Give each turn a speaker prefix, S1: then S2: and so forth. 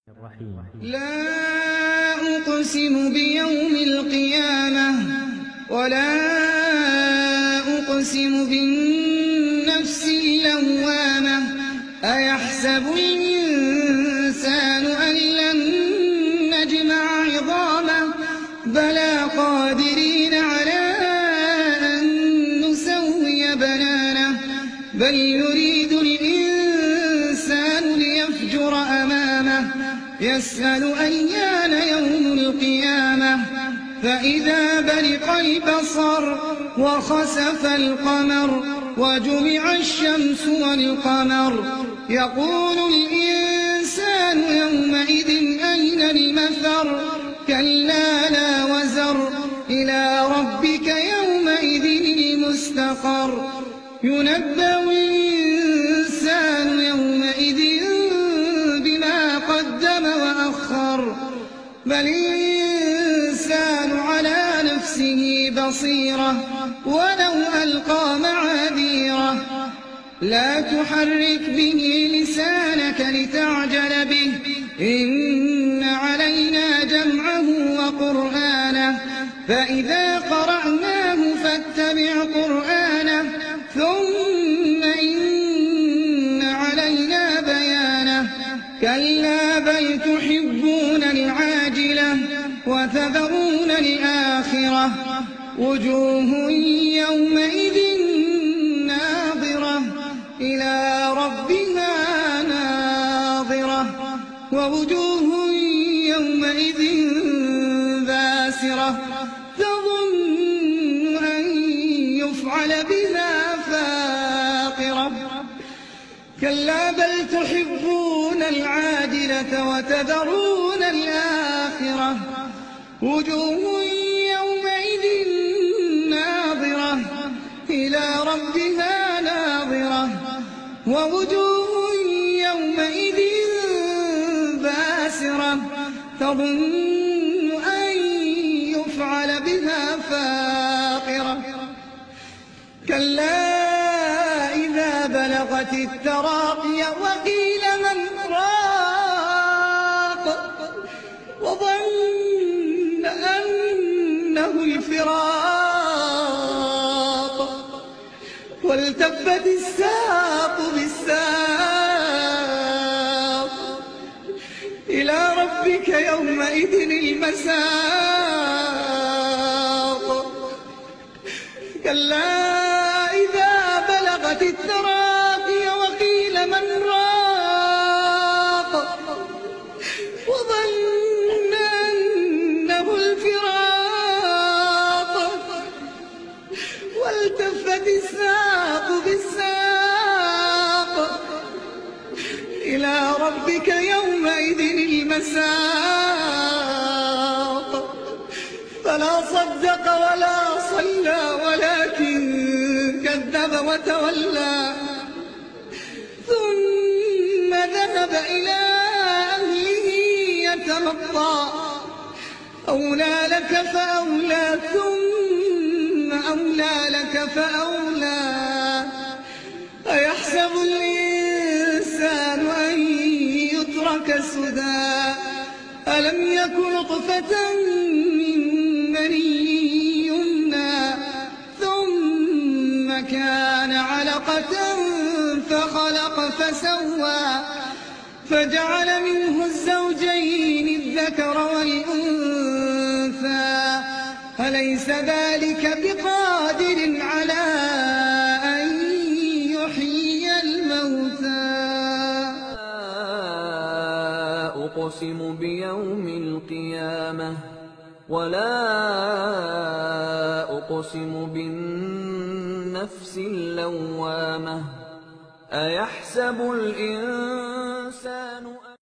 S1: الرحيم.
S2: لا أقسم بيوم القيامة ولا أقسم بالنفس اللوامة أيحسب الإنسان أن لن نجمع عظامه بلى قادرين على أن نسوي بنانه بل يريد الإنسان ليفجر أمامه يسأل أيان يوم القيامة فإذا برق البصر وخسف القمر وجمع الشمس والقمر يقول الإنسان يومئذ أين المفر كلا لا وزر إلى ربك يومئذ المستقر ينبأ الإنسان يومئذ بما قدم وأخر بل الإنسان على نفسه بصيرة ولو ألقى معاذيره لا تحرك به لسانك لتعجل به إن علينا جمعه وقرآنه فإذا قرأناه فاتبع قرآنه ثم إن علينا بيانه كلا بل تحبون العاجلة وتذرون الآخرة وجوه يومئذ ناظرة إلى ربها ناظرة ووجوه يومئذ باسرة تظن أن يفعل بها فاقرة كلا بل تحبون العاجلة وتذرون الآخرة وجوه يومئذ ناظرة إلى ربها ناظرة ووجوه يومئذ باسرة تظن أن يفعل بها فاقرة كلا إذا بلغت التراقي وقيل من راق وظن أنه الفراق والتفت الساق بالساق إلى ربك يومئذ المساق كلا إذا بلغت التراقي وقيل من راق وظن أنه الفراق والتفت الساق بالساق إلى ربك يومئذ المساق فلا صدق ولا صلى ولكن كذب وتولى ثم ذهب إلى أهله يتمطى أولى لك فأولى ثم أولى لك فأولى أيحسب الإنسان أن يترك سدى ألم يك نطفة من مني يمنى ثم كان علقة فخلق فسوى فجعل منه الزوجين الذكر والأنثى أليس ذلك بقادر على أن يحيي الموتى
S3: أقسم بيوم القيامة ولا أقسم بالنفس اللوامة أيحسب الإنسان